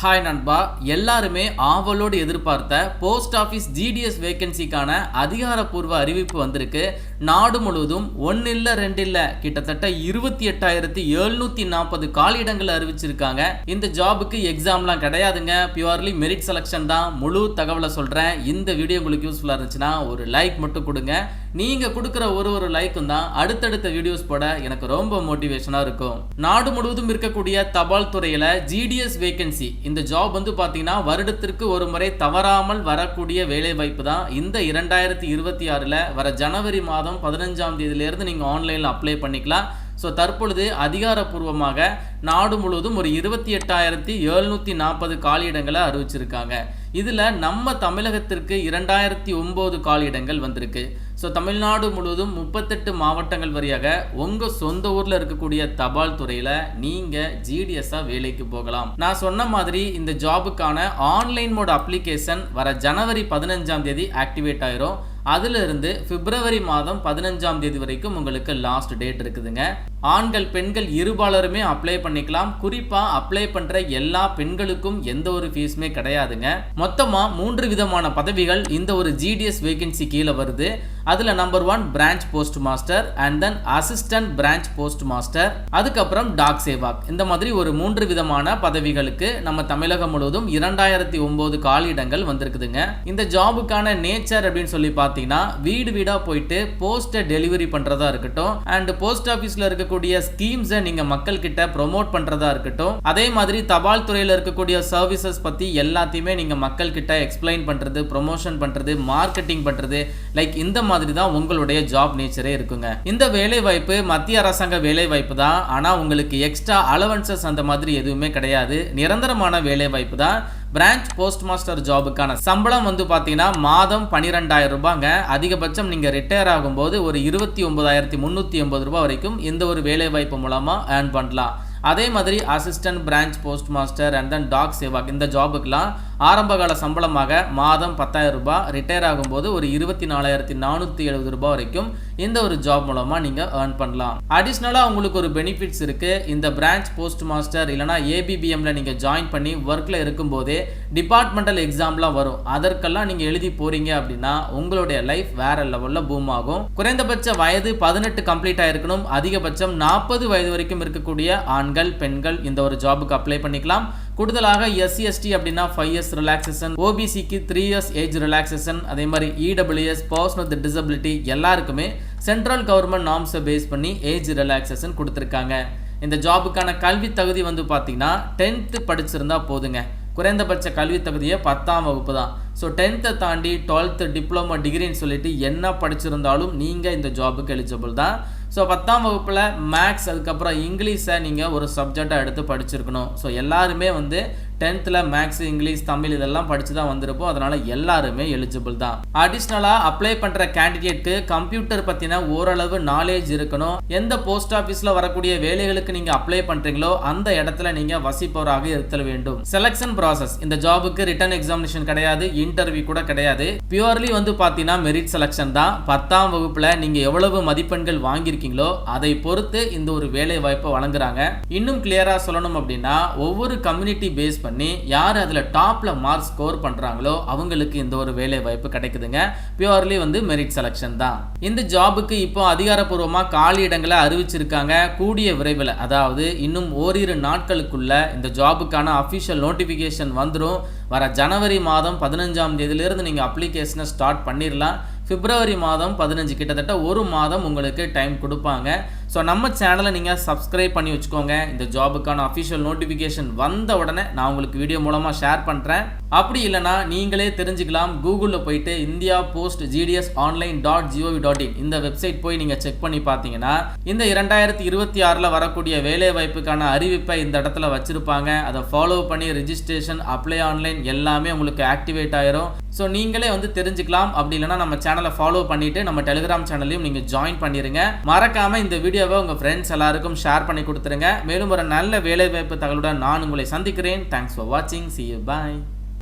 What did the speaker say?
Hi நண்பா, எல்லாருமே ஆவலோடு எதிர்பார்த்த போஸ்ட் ஆஃபீஸ் ஜிடிஎஸ் வேகன்சிக்கான அதிகாரப்பூர்வ அறிவிப்பு வந்திருக்கு. நாடு முழுவதும் 1 இல்ல 2 இல்ல கிட்டத்தட்ட 28,740 காலியிடங்கள் அறிவிச்சிருக்காங்க. இந்த ஜாபுக்கு எக்ஸாம்லாம் கிடையாதுங்க, பியூர்லி மெரிட் செலக்ஷன் தான். முழு தகவலை சொல்றேன். இந்த வீடியோ உங்களுக்கு யூஸ்ஃபுல்லா இருந்துச்சுன்னா ஒரு லைக் மட்டும் கொடுங்க. நீங்க கொடுக்குற ஒரு லைக்கும் தான் அடுத்தடுத்த வீடியோஸ் போட எனக்கு ரொம்ப மோட்டிவேஷனா இருக்கும். நாடு முழுவதும் இருக்கக்கூடிய தபால் துறையில ஜிடிஎஸ் வேகன்சி இந்த ஜாப் வந்து பாத்தீங்கன்னா வருடத்திற்கு ஒரு முறை தவறாமல் வரக்கூடிய வேலை வாய்ப்பு தான். இந்த 2026ல வர ஜனவரி மாதம் 15ஆம் தேதியிலிருந்து நீங்க ஆன்லைன்ல அப்ளை பண்ணிக்கலாம். ஸோ தற்பொழுது அதிகாரப்பூர்வமாக நாடு முழுவதும் ஒரு 28,740 காலியிடங்களை அறிவிச்சிருக்காங்க. இதில் நம்ம தமிழகத்திற்கு 2009 காலியிடங்கள் வந்திருக்கு. ஸோ தமிழ்நாடு முழுவதும் 38 மாவட்டங்கள் வழியாக உங்கள் சொந்த ஊரில் இருக்கக்கூடிய தபால் துறையில் நீங்கள் ஜிடிஎஸ்ஸாக வேலைக்கு போகலாம். நான் சொன்ன மாதிரி இந்த ஜாபுக்கான ஆன்லைன் மோட் அப்ளிகேஷன் வர ஜனவரி 15ஆம் தேதி ஆக்டிவேட் ஆயிரும். அதிலிருந்து பிப்ரவரி மாதம் 15ஆம் தேதி வரைக்கும் உங்களுக்கு லாஸ்ட் டேட் இருக்குதுங்க. ஆண்கள் பெண்கள் இருபாலருமே அப்ளை பண்ணிக்கலாம். குறிப்பா அப்ளை பண்ற எல்லா பெண்களுக்கும் எந்த ஒரு ஃபீஸுமே கிடையாதுங்க. மொத்தமா 3 விதமான பதவிகள் இந்த ஒரு ஜிடிஎஸ் வேகன்சி கீழே வருது. அதுல number 1 branch post master, and then assistant branch post master, அதுக்கப்புறம் டாக் சேவாக். இந்த மாதிரி ஒரு 3 விதமான பதவிகளுக்கு நம்ம தமிழகம் முழுவதும் 2009 காலியிடங்கள் வந்திருக்குதுங்க. இந்த ஜாபுக்கான நேச்சர் அப்படின்னு சொல்லி பார்த்தீங்கன்னா வீடு வீடா போயிட்டு போஸ்ட்டை டெலிவரி பண்றதா இருக்கட்டும், அண்ட் போஸ்ட் ஆஃபீஸ்ல இருக்கக்கூடிய ஸ்கீம்ஸை நீங்க மக்கள் கிட்ட ப்ரோமோட் பண்றதா இருக்கட்டும், அதே மாதிரி தபால் துறையில் இருக்கக்கூடிய சர்வீசஸ் பத்தி எல்லாத்தையுமே நீங்க மக்கள் கிட்ட எக்ஸ்பிளைன் பண்றது, ப்ரொமோஷன் பண்றது, மார்க்கெட்டிங் பண்றது, லைக் இந்த மாதிரி தான் உங்களுடைய ஜாப் நேச்சரே இருக்குங்க. இந்த வேலை வாய்ப்பு மத்திய அரசாங்க வேலை வாய்ப்பு தான். ஆனா உங்களுக்கு எக்ஸ்ட்ரா அலவன்சஸ் அந்த மாதிரி எதுவுமே கிடையாது. நிரந்தரமான வேலை வாய்ப்பு தான். பிரான்ச் போஸ்ட் மாஸ்டர் ஜாபுக்கான சம்பளம் வந்து பார்த்தீங்கன்னா மாதம் 12,000 ரூபாங்க. அதிகபட்சம் நீங்கள் ரிட்டையர் ஆகும்போது ஒரு 29,380 ரூபாய் வரைக்கும் இந்த ஒரு வேலை வாய்ப்பு மூலமாக ஏர்ன் பண்ணலாம். அதே மாதிரி assistant branch post master and then dak sevak இந்த ஜாபுக்கெலாம் ஆரம்பகால சம்பளமாக மாதம் 10,000 ரூபாய், ரிட்டையர் ஆகும்போது ஒரு 24,470 ரூபாய் வரைக்கும் இந்த ஒரு ஜாப் மூலமாக நீங்கள் ஏர்ன் பண்ணலாம். அடிஷ்னலாக உங்களுக்கு ஒரு பெனிஃபிட்ஸ் இருக்குது. இந்த பிரான்ச் போஸ்ட் மாஸ்டர் இல்லைனா ஏபிபிஎம்ல நீங்கள் ஜாயின் பண்ணி ஒர்க்கில் இருக்கும்போதே டிபார்ட்மெண்டல் எக்ஸாம்லாம் வரும். அதற்கெல்லாம் நீங்கள் எழுதி போகிறீங்க அப்படின்னா உங்களுடைய லைஃப் வேற லெவலில் பூம் ஆகும். குறைந்தபட்ச வயது 18 கம்ப்ளீட் ஆகிருக்கணும். அதிகபட்சம் 40 வயது வரைக்கும் இருக்கக்கூடிய ஆண்கள் பெண்கள் இந்த ஒரு ஜாபுக்கு அப்ளை பண்ணிக்கலாம். கூடுதலாக எஸ்சி எஸ்டி அப்படின்னா 5 இயர்ஸ் ரிலாக்ஸேஷன், ஓபிசிக்கு 3 இயர்ஸ் ஏஜ் ரிலாக்ஸேஷன், அதே மாதிரி இடபிள்யூஎஸ் பர்சன் வித் டிசபிலிட்டி எல்லாருக்குமே சென்ட்ரல் கவர்மெண்ட் நார்ம்ஸை பேஸ் பண்ணி ஏஜ் ரிலாக்ஸேஷன் கொடுத்துருக்காங்க. இந்த ஜாபுக்கான கல்வி தகுதி வந்து பார்த்தீங்கன்னா 10th படிச்சிருந்தா போதுங்க. குறைந்தபட்ச கல்வி தகுதியை 10ஆம் வகுப்பு தான். ஸோ 10th தாண்டி 12th டிப்ளமோ டிகிரின்னு சொல்லிட்டு என்ன படிச்சிருந்தாலும் நீங்கள் இந்த ஜாபுக்கு எலிஜிபிள் தான். ஸோ 10ஆம் வகுப்பில் மேக்ஸ் அதுக்கப்புறம் இங்கிலீஷை நீங்கள் ஒரு சப்ஜெக்டாக எடுத்து படிச்சிருக்கணும். ஸோ எல்லாருமே வந்து 10th மேக்ஸ் இங்கிலீஷ் தமிழ் இதெல்லாம் படித்து தான் வந்திருப்போம். அதனால் எல்லாருமே எலிஜிபிள் தான். அடிஷ்னலாக அப்ளை பண்ணுற கேண்டிடேட்க்கு கம்ப்யூட்டர் பற்றின ஓரளவு நாலேஜ் இருக்கணும். எந்த போஸ்ட் ஆஃபீஸில் வரக்கூடிய வேலைகளுக்கு நீங்கள் அப்ளை பண்ணுறீங்களோ அந்த இடத்துல நீங்கள் வசிப்பவராக இருத்தல் வேண்டும். செலக்ஷன் ப்ராசஸ் இந்த ஜாபுக்கு ரிட்டன் எக்ஸாமினேஷன் கிடையாது, இன்டர்வியூ கூட கிடையாது. பியூர்லி வந்து பார்த்தீங்கன்னா மெரிட் செலக்ஷன் தான். 10ஆம் வகுப்பில் நீங்கள் எவ்வளவு மதிப்பெண்கள் வாங்கியிருக்கீங்களோ அதை பொறுத்து இந்த ஒரு வேலை வாய்ப்பை வழங்குறாங்க. இன்னும் கிளியராக சொல்லணும் அப்படின்னா ஒவ்வொரு கம்யூனிட்டி பேஸ் பண்ணி யார் அதில் டாப்ல மார்க் ஸ்கோர் பண்றாங்களோ அவங்களுக்கு இந்த ஒரு வேலை வாய்ப்பு கிடைக்குதுங்க. பியூர்லி வந்து மெரிட் செலக்ஷன் தான். இந்த ஜாபுக்கு இப்போ அதிகாரப்பூர்வமாக காலி இடங்களை அறிவிச்சிருக்காங்க. கூடிய விரைவில், அதாவது இன்னும் ஓரிரு நாட்களுக்குள்ள இந்த ஜாபுக்கான அஃபிஷியல் நோட்டிஃபிகேஷன் வந்துடும். வர ஜனவரி மாதம் 15ஆம் தேதியிலிருந்து நீங்கள் அப்ளிகேஷனை ஸ்டார்ட் பண்ணிடலாம். பிப்ரவரி மாதம் 15 கிட்டத்தட்ட ஒரு மாதம் உங்களுக்கு டைம் கொடுப்பாங்க. ஸோ நம்ம சேனலை நீங்கள் சப்ஸ்கிரைப் பண்ணி வச்சுக்கோங்க. இந்த ஜாபுக்கான அஃபிஷியல் நோட்டிஃபிகேஷன் வந்த உடனே நான் உங்களுக்கு வீடியோ மூலமாக ஷேர் பண்ணுறேன். அப்படி இல்லைனா நீங்களே தெரிஞ்சுக்கலாம். கூகுளில் போயிட்டு இந்தியா போஸ்ட் ஜிடிஎஸ் online.gov.in இந்த வெப்சைட் போய் நீங்கள் செக் பண்ணி பார்த்தீங்கன்னா இந்த 2026ல் வரக்கூடிய வேலை வாய்ப்புக்கான அறிவிப்பை இந்த இடத்துல வச்சிருப்பாங்க. அதை ஃபாலோ பண்ணி ரெஜிஸ்ட்ரேஷன், அப்ளை ஆன்லைன் எல்லாமே உங்களுக்கு ஆக்டிவேட் ஆயிரும். ஸோ நீங்களே வந்து தெரிஞ்சுக்கலாம். அப்படி இல்லைனா நம்ம சேனலை ஃபாலோ பண்ணிட்டு நம்ம டெலிகிராம் சேனலையும் நீங்கள் ஜாயின் பண்ணிடுங்க. மறக்காம இந்த வீடியோவை உங்கள் ஃப்ரெண்ட்ஸ் எல்லாருக்கும் ஷேர் பண்ணி கொடுத்துருங்க. மேலும் ஒரு நல்ல வேலை வாய்ப்பு தகவலுடன் நான் உங்களை சந்திக்கிறேன். தேங்க்ஸ் ஃபார் வாட்சிங். See you. Bye.